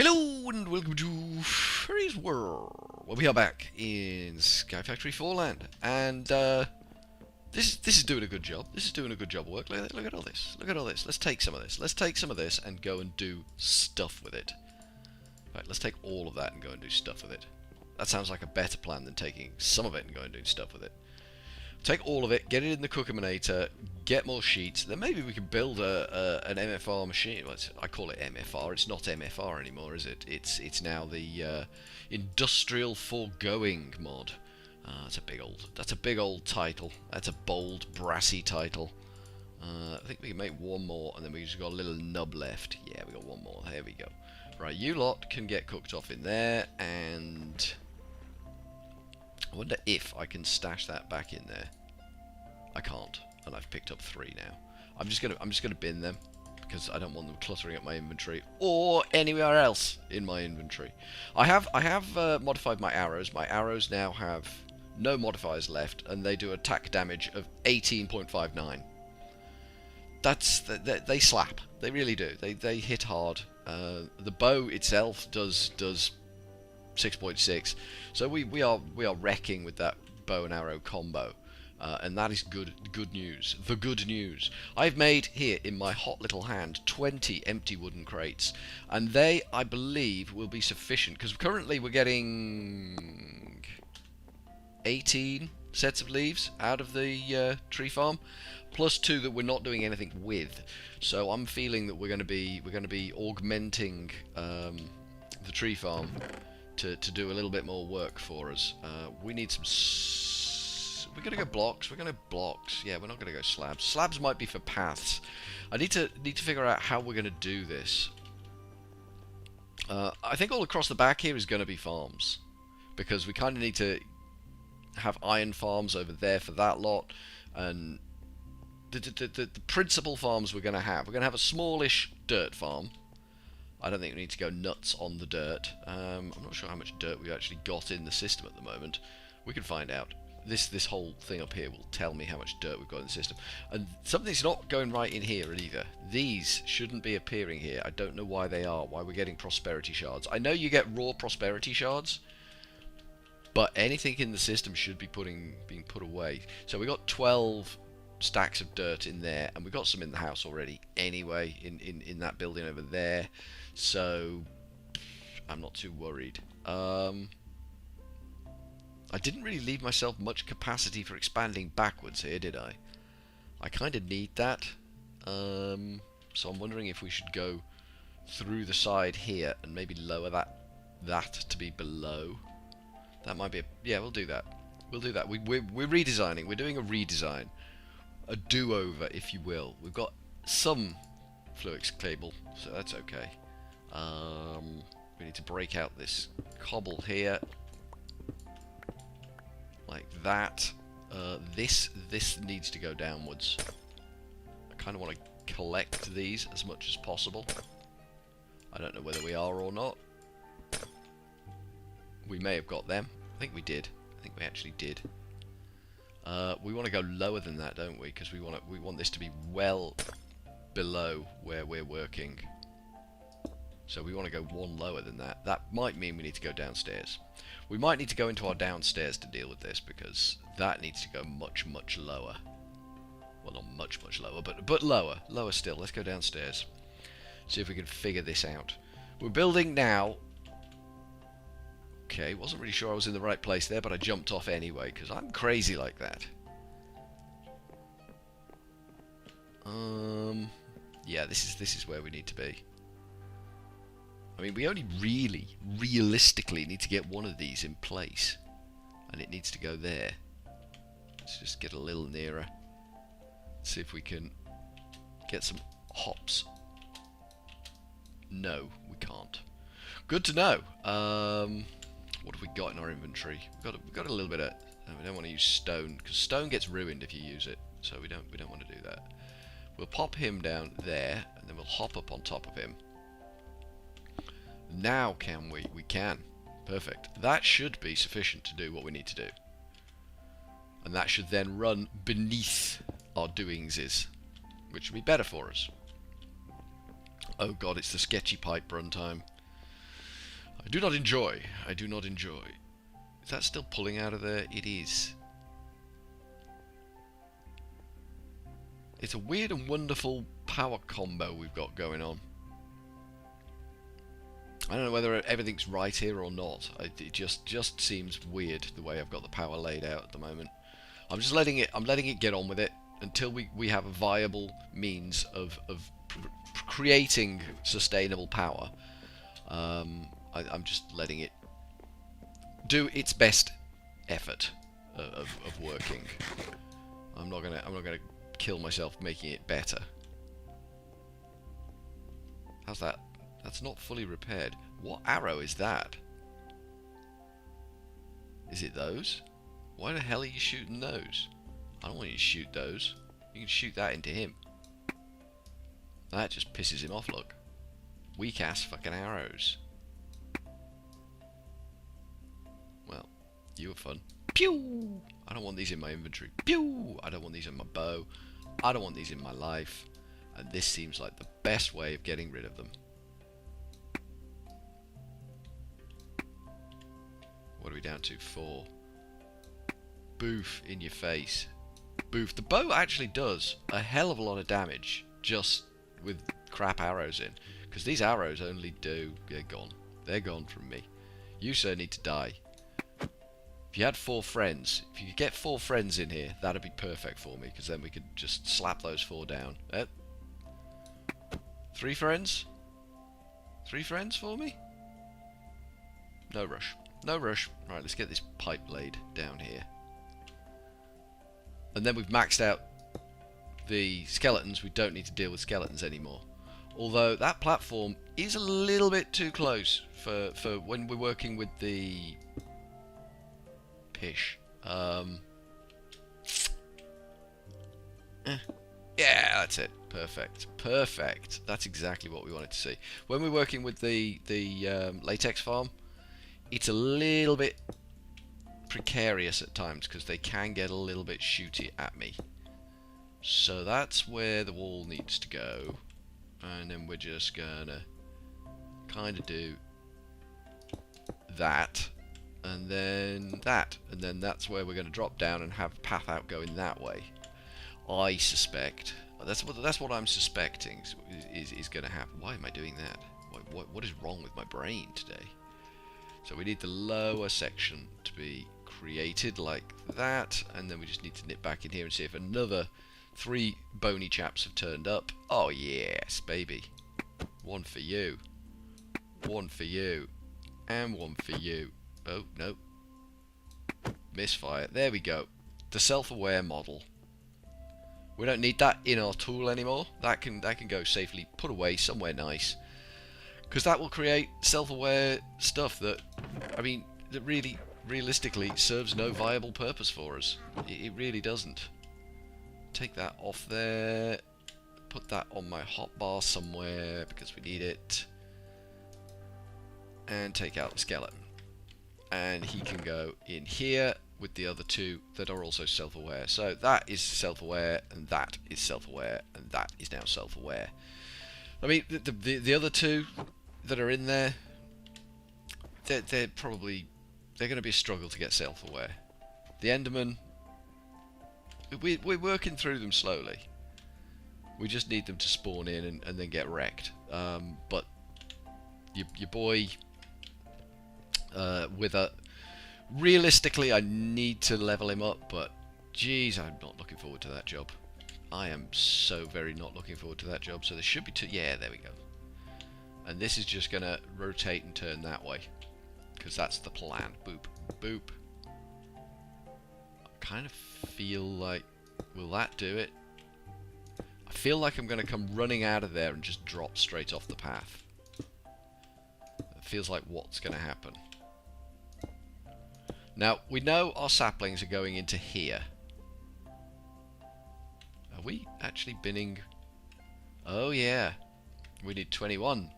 Hello and welcome to Furryearsworld. Well, we are back in Sky Factory 4 land, and this is doing a good job. This is doing a good job of work. Look at all this. Look at all this. Let's take some of this. Let's take some of this and go and do stuff with it. Right, let's take all of that and go and do stuff with it. That sounds like a better plan than taking some of it and going and doing stuff with it. Take all of it, get it in the Cookminator, get more sheets, then maybe we can build an MFR machine. Well, I call it MFR, it's not MFR anymore, is it? It's now the Industrial Foregoing mod. That's a big old title. That's a bold, brassy title. I think we can make one more, and then we just got a little nub left. Yeah, we got one more, there we go. Right, you lot can get cooked off in there, and I wonder if I can stash that back in there. I can't, and I've picked up 3 now. I'm just gonna bin them because I don't want them cluttering up my inventory or anywhere else in my inventory. I have modified my arrows. My arrows now have no modifiers left, and they do attack damage of 18.59. They slap. They really do. They hit hard. The bow itself does 6.6, so we are wrecking with that bow and arrow combo, and that is good news. The good news, I've made here in my hot little hand 20 empty wooden crates, and they, I believe, will be sufficient because currently we're getting 18 sets of leaves out of the tree farm, plus 2 that we're not doing anything with. So I'm feeling that we're going to be augmenting the tree farm to do a little bit more work for us. We need some. We're gonna go blocks. We're gonna blocks. Yeah, we're not gonna go slabs. Slabs might be for paths. I need to figure out how we're gonna do this. I think all across the back here is gonna be farms, because we kind of need to have iron farms over there for that lot, and the principal farms we're gonna have. We're gonna have a smallish dirt farm. I don't think we need to go nuts on the dirt. I'm not sure how much dirt we've actually got in the system at the moment. We can find out. This whole thing up here will tell me how much dirt we've got in the system. And something's not going right in here either. These shouldn't be appearing here. I don't know why they are, why we're getting prosperity shards. I know you get raw prosperity shards, but anything in the system should be being put away. So we got 12 stacks of dirt in there, and we've got some in the house already anyway, in that building over there, so I'm not too worried. I didn't really leave myself much capacity for expanding backwards here, did I? I kind of need that, so I'm wondering if we should go through the side here and maybe lower that to be below. That might be yeah, we'll do that. We're redesigning. We're doing a redesign. A do-over, if you will. We've got some Fluix cable, so that's okay. We need to break out this cobble here, like that. This needs to go downwards. I kind of want to collect these as much as possible. I don't know whether we are or not. We may have got them. I think we did. I think we actually did. We want to go lower than that, don't we? Because we want this to be well below where we're working. So we want to go one lower than that. That might mean we need to go downstairs. We might need to go into our downstairs to deal with this, because that needs to go much lower. Well, not much lower, but lower still. Let's go downstairs. See if we can figure this out. We're building now. Okay, wasn't really sure I was in the right place there, but I jumped off anyway, because I'm crazy like that. Yeah, this is where we need to be. I mean, we only realistically need to get one of these in place, and it needs to go there. Let's just get a little nearer. See if we can get some hops. No, we can't. Good to know. What have we got in our inventory? We've got a little bit of. We don't want to use stone, because stone gets ruined if you use it. So we don't want to do that. We'll pop him down there, and then we'll hop up on top of him. Now can we? We can. Perfect. That should be sufficient to do what we need to do. And that should then run beneath our doingses, which would be better for us. Oh god, it's the sketchy pipe run time. I do not enjoy. I do not enjoy. Is that still pulling out of there? It is. It's a weird and wonderful power combo we've got going on. I don't know whether everything's right here or not. It just seems weird the way I've got the power laid out at the moment. I'm just letting it get on with it until we have a viable means of creating sustainable power. I'm just letting it do its best effort of working. I'm not gonna kill myself making it better. How's that? That's not fully repaired. What arrow is that? Is it those? Why the hell are you shooting those? I don't want you to shoot those. You can shoot that into him. That just pisses him off, look. Weak ass fucking arrows. Well, you were fun. Pew! I don't want these in my inventory. Pew! I don't want these in my bow. I don't want these in my life. And this seems like the best way of getting rid of them. What are we down to? 4. Boof in your face. Boof. The bow actually does a hell of a lot of damage just with crap arrows in. Because these arrows only do... They're gone. They're gone from me. You, sir, need to die. If you had 4 friends, if you could get 4 friends in here, that'd be perfect for me, because then we could just slap those 4 down. 3 friends? 3 friends for me? No rush. No rush. Right, let's get this pipe laid down here. And then we've maxed out the skeletons. We don't need to deal with skeletons anymore. Although that platform is a little bit too close for when we're working with the... Pish. Yeah, that's it. Perfect. Perfect. That's exactly what we wanted to see. When we're working with the latex farm, it's a little bit precarious at times because they can get a little bit shooty at me. So that's where the wall needs to go. And then we're just gonna kind of do that. And then that, and then that's where we're going to drop down and have a path out going that way. I suspect that's what I'm suspecting is going to happen. Why am I doing that? What is wrong with my brain today? So we need the lower section to be created like that, and then we just need to nip back in here and see if another 3 bony chaps have turned up. Oh yes, baby. 1 for you, 1 for you, and 1 for you. Oh, no. Misfire. There we go. The self-aware model. We don't need that in our tool anymore. That can go safely put away somewhere nice. Because that will create self-aware stuff that, I mean, that really, realistically, serves no viable purpose for us. It really doesn't. Take that off there. Put that on my hotbar somewhere because we need it. And take out the skeleton. And he can go in here with the other 2 that are also self-aware. So that is self-aware, and that is self-aware, and that is now self-aware. I mean, the other 2 that are in there, they're probably going to be a struggle to get self-aware. The Enderman, we're working through them slowly. We just need them to spawn in and then get wrecked. But your boy. Realistically, I need to level him up, but geez, I'm not looking forward to that job. I am so very not looking forward to that job. So there should be 2. Yeah, there we go. And this is just gonna rotate and turn that way because that's the plan. Boop, boop. I kind of feel like, will that do it? I feel like I'm gonna come running out of there and just drop straight off the path. It feels like what's gonna happen. Now, we know our saplings are going into here. Are we actually binning? Oh, yeah. We need 21.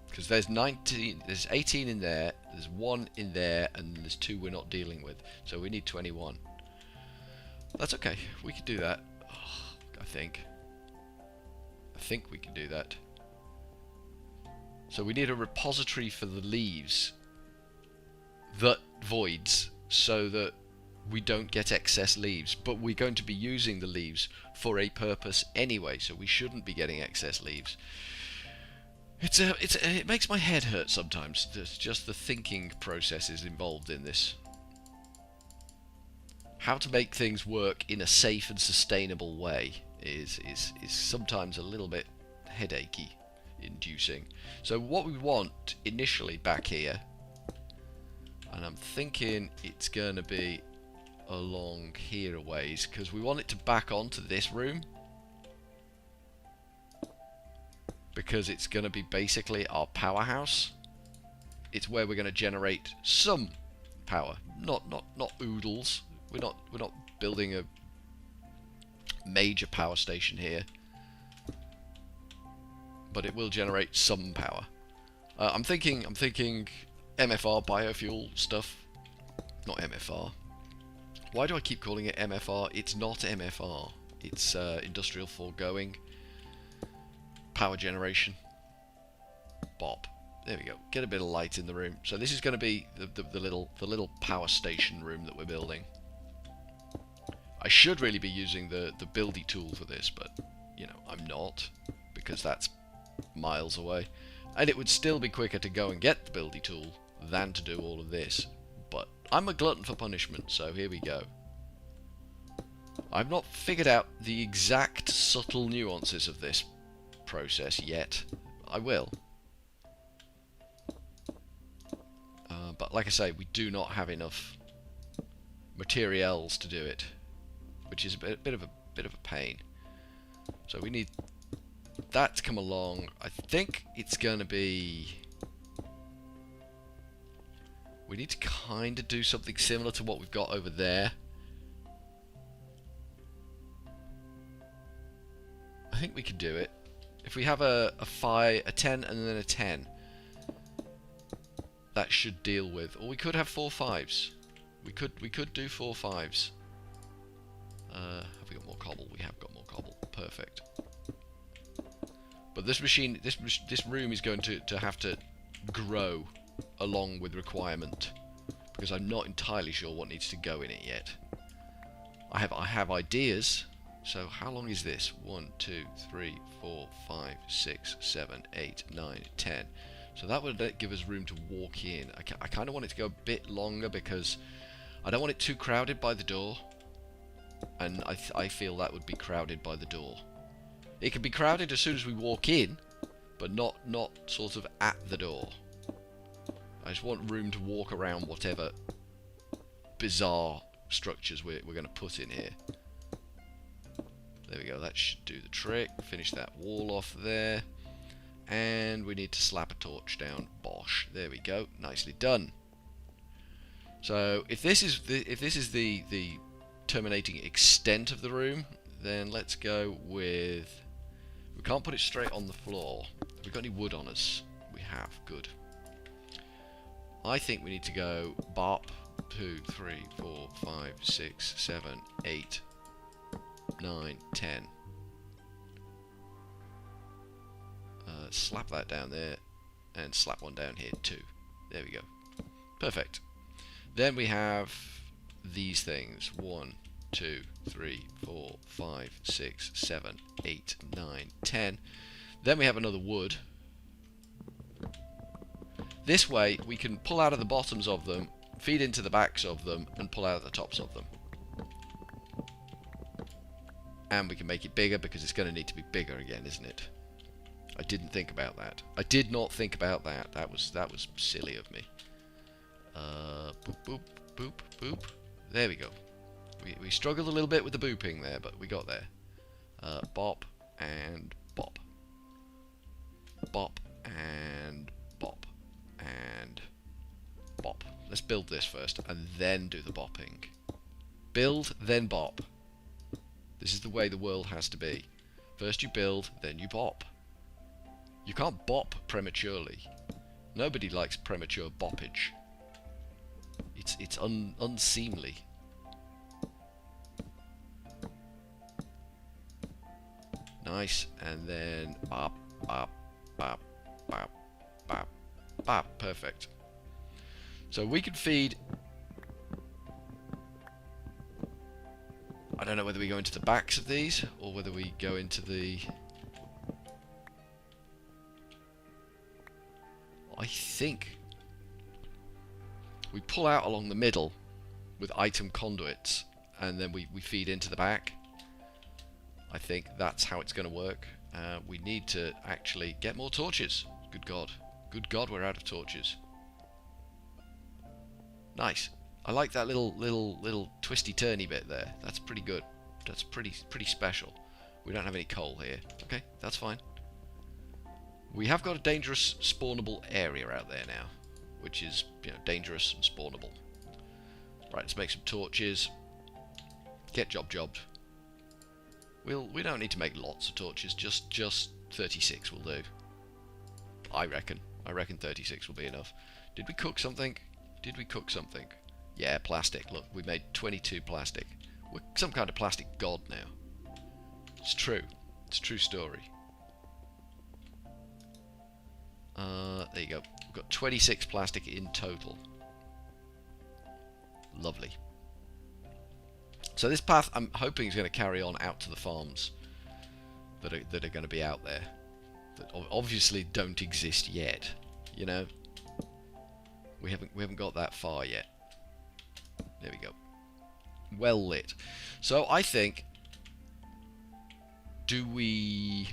Because there's 19, there's 18 in there, there's 1 in there, and there's 2 we're not dealing with. So we need 21. That's okay. We can do that. Oh, I think we can do that. So we need a repository for the leaves that voids so that we don't get excess leaves. But we're going to be using the leaves for a purpose anyway, so we shouldn't be getting excess leaves. It makes my head hurt sometimes. There's just the thinking processes involved in this. How to make things work in a safe and sustainable way is sometimes a little bit headachy inducing. So what we want initially back here, and I'm thinking it's going to be along here a ways, because we want it to back onto this room, because it's going to be basically our powerhouse. It's where we're going to generate some power, not oodles. We're not building a major power station here, but it will generate some power. I'm thinking MFR biofuel stuff, not MFR. Why do I keep calling it MFR? It's not MFR. It's industrial foregoing power generation. Bop. There we go. Get a bit of light in the room. So this is going to be the little power station room that we're building. I should really be using the buildy tool for this, but you know, I'm not, because that's miles away, and it would still be quicker to go and get the buildy tool than to do all of this. But I'm a glutton for punishment, so here we go. I've not figured out the exact subtle nuances of this process yet. I will. But like I say, we do not have enough materials to do it, which is a bit of a pain. So we need that to come along. I think it's going to be... we need to kind of do something similar to what we've got over there. I think we could do it. If we have a 5, a 10, and then a 10, that should deal with. Or we could have 4 5s. We could do 4 5s. Have we got more cobble? We have got more cobble. Perfect. But this machine, this room is going to have to grow along with requirement, because I'm not entirely sure what needs to go in it yet. I have ideas. So how long is this? 1, 2, 3, 4, 5, 6, 7, 8, 9, 10. So that would give us room to walk in. I kind of want it to go a bit longer, because I don't want it too crowded by the door, and I feel that would be crowded by the door. It can be crowded as soon as we walk in, but not sort of at the door. I just want room to walk around whatever bizarre structures we're going to put in here. There we go, that should do the trick. Finish that wall off there. And we need to slap a torch down. Bosh. There we go. Nicely done. So if this is the terminating extent of the room, then let's go with... we can't put it straight on the floor. Have we got any wood on us? We have. Good. I think we need to go bop 2, 3, 4, 5, 6, 7, 8, 9, 10. Slap that down there, and slap one down here too. There we go. Perfect. Then we have these things. 1, 2, 3, 4, 5, 6, 7, 8, 9, 10. Then we have another wood. This way we can pull out of the bottoms of them, feed into the backs of them, and pull out of the tops of them. And we can make it bigger, because it's going to need to be bigger again, isn't it? I didn't think about that. I did not think about that. That was silly of me. Boop, boop, boop, boop. There we go. We struggled a little bit with the booping there, but we got there. Bop and bop. Bop and bop. And bop. Let's build this first, and then do the bopping. Build, then bop. This is the way the world has to be. First you build, then you bop. You can't bop prematurely. Nobody likes premature boppage. It's unseemly. Nice, and then bop, bop, bop, bop. bap, bap. Perfect. So we can feed... I don't know whether we go into the backs of these, or whether we go into the... I think we pull out along the middle with item conduits, and then we feed into the back. I think that's how it's going to work. We need to actually get more torches. Good God. Good God, we're out of torches. Nice. I like that little twisty-turny bit there. That's pretty good. That's pretty special. We don't have any coal here. Okay, that's fine. We have got a dangerous spawnable area out there now, which is, you know, dangerous and spawnable. Right, let's make some torches. Get jobbed. We don't need to make lots of torches. Just 36 will do. I reckon 36 will be enough. Did we cook something? Did we cook something? Yeah, plastic. Look, we made 22 plastic. We're some kind of plastic god now. It's true. It's a true story. There you go. We've got 26 plastic in total. Lovely. So this path, I'm hoping, is going to carry on out to the farms that are going to be out there, that obviously don't exist yet. You know, we haven't got that far yet. There we go. Well lit. So I think, do we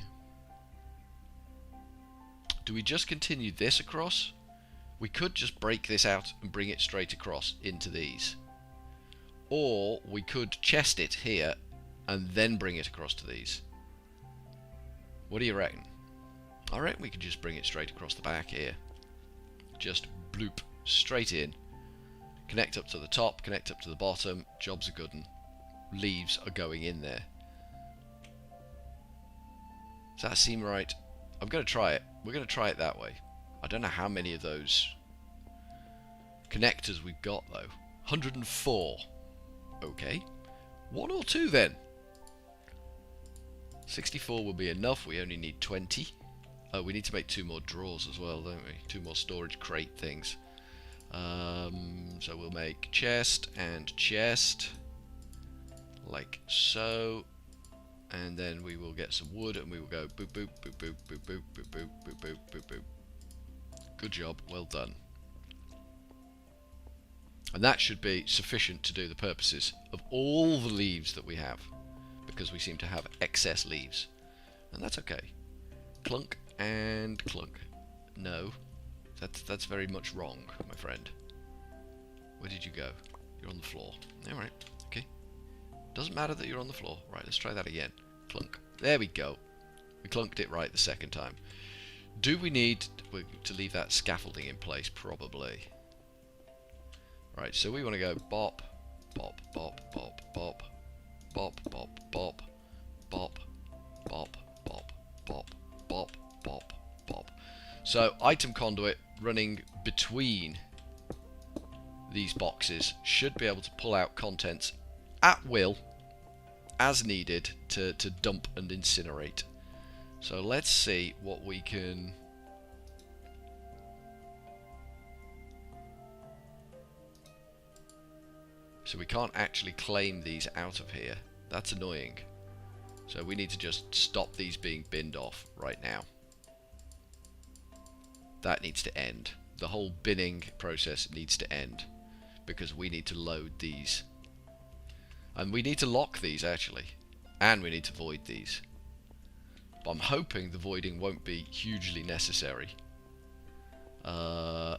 just continue this across? We could just break this out and bring it straight across into these. Or we could chest it here and then bring it across to these. What do you reckon? I reckon we could just bring it straight across the back here. Just bloop, straight in. Connect up to the top, connect up to the bottom. Job's a good one. Leaves are going in there. Does that seem right? I'm going to try it. We're going to try it that way. I don't know how many of those connectors we've got, though. 104. Okay. 1 or 2, then. 64 will be enough. We only need 20. Oh, we need to make 2 more drawers as well, don't we? 2 more storage crate things. So we'll make chest and chest. Like so. And then we will get some wood and we will go boop boop boop boop boop boop boop boop boop boop boop boop. Good job, well done. And that should be sufficient to do the purposes of all the leaves that we have, because we seem to have excess leaves. And that's okay. Clunk and clunk. No, that's very much wrong, my friend. Where did you go? You're on the floor. Alright, okay. Doesn't matter that you're on the floor. Right, let's try that again. Clunk. There we go. We clunked it right the second time. Do we need to leave that scaffolding in place? Probably. Right, so we want to go bop, bop, bop, bop, bop, bop, bop, bop, bop, bop, bop, bop, bop, bop, bop. So, item conduit running between these boxes should be able to pull out contents at will, as needed, to dump and incinerate. So let's see what we can... So we can't actually claim these out of here. That's annoying. So we need to just stop these being binned off right now. That needs to end. The whole binning process needs to end, because we need to load these. And we need to lock these, actually. And we need to void these. But I'm hoping the voiding won't be hugely necessary. But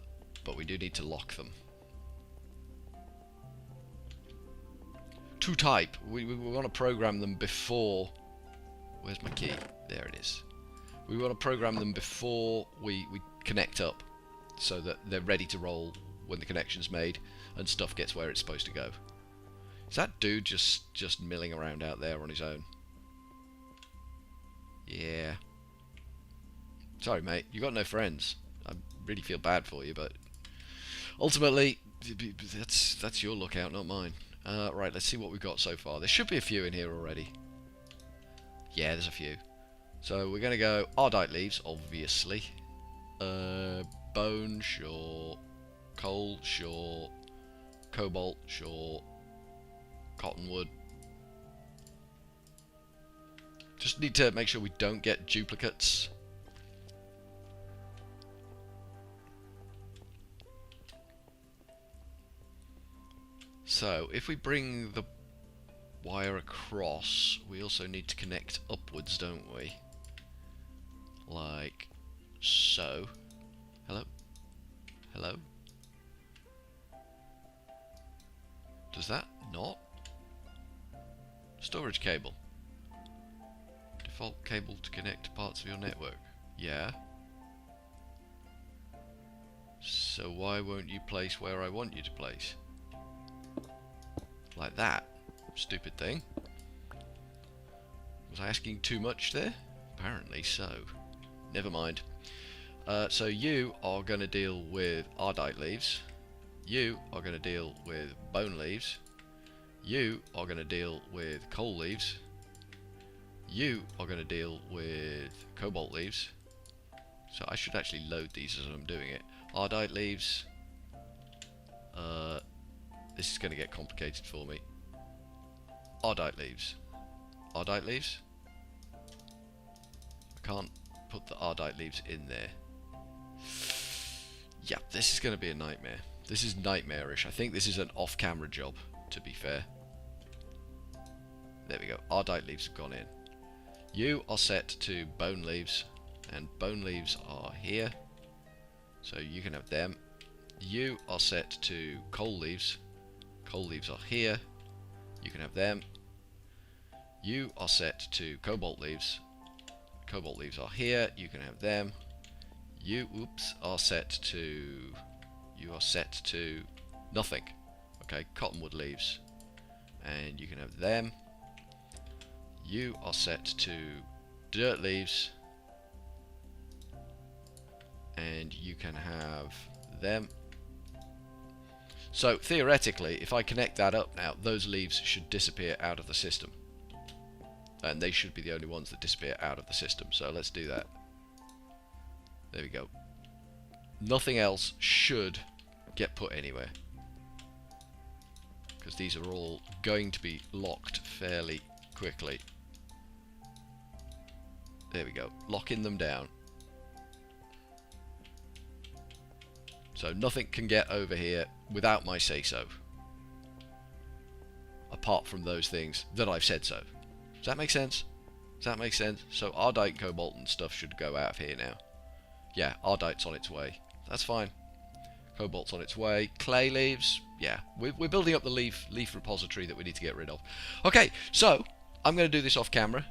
we do need to lock them. To type. We want to program them before... Where's my key? There it is. We want to program them before we connect up, so that they're ready to roll when the connection's made and stuff gets where it's supposed to go. Is that dude just milling around out there on his own? Yeah. Sorry, mate. You got no friends. I really feel bad for you, but ultimately, that's your lookout, not mine. Right, let's see what we've got so far. There should be a few in here already. Yeah, there's a few. So we're going to go Ardite leaves, obviously. Bone, sure. Coal, sure. Cobalt, sure. Cottonwood. Just need to make sure we don't get duplicates. So, if we bring the wire across, we also need to connect upwards, don't we? Like so. Hello? Hello? Does that not? Storage cable. Default cable to connect to parts of your network. Yeah. So why won't you place where I want you to place? Like that. Stupid thing. Was I asking too much there? Apparently so. Never mind. So you are going to deal with Ardite leaves. You are going to deal with bone leaves. You are going to deal with coal leaves. You are going to deal with cobalt leaves. So I should actually load these as I'm doing it. Ardite leaves. This is going to get complicated for me. Ardite leaves. Ardite leaves. I can't put the Ardite leaves in there. Yeah, this is going to be a nightmare. This is nightmarish. I think this is an off-camera job, to be fair. There we go. Ardite leaves have gone in. You are set to bone leaves, and bone leaves are here. So you can have them. You are set to coal leaves. Coal leaves are here. You can have them. You are set to cobalt leaves. Cobalt leaves are here. You can have them. You, are set to... You are set to nothing. Okay, cottonwood leaves. And you can have them. You are set to dirt leaves. And you can have them. So, theoretically, if I connect that up now, those leaves should disappear out of the system. And they should be the only ones that disappear out of the system. So, let's do that. There we go. Nothing else should get put anywhere. Because these are all going to be locked fairly quickly. There we go. Locking them down. So nothing can get over here without my say-so. Apart from those things that I've said so. Does that make sense? Does that make sense? So Ardite, Cobalt and stuff should go out of here now. Yeah, Ardite's on its way. That's fine. Cobalt's on its way. Clay leaves. Yeah, we're building up the leaf repository that we need to get rid of. Okay, so I'm going to do this off camera.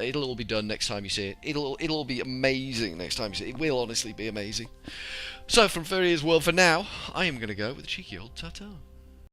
It'll all be done next time you see it. It'll all be amazing next time you see it. It will honestly be amazing. So from Furryearsworld for now, I am going to go with a cheeky old ta-ta.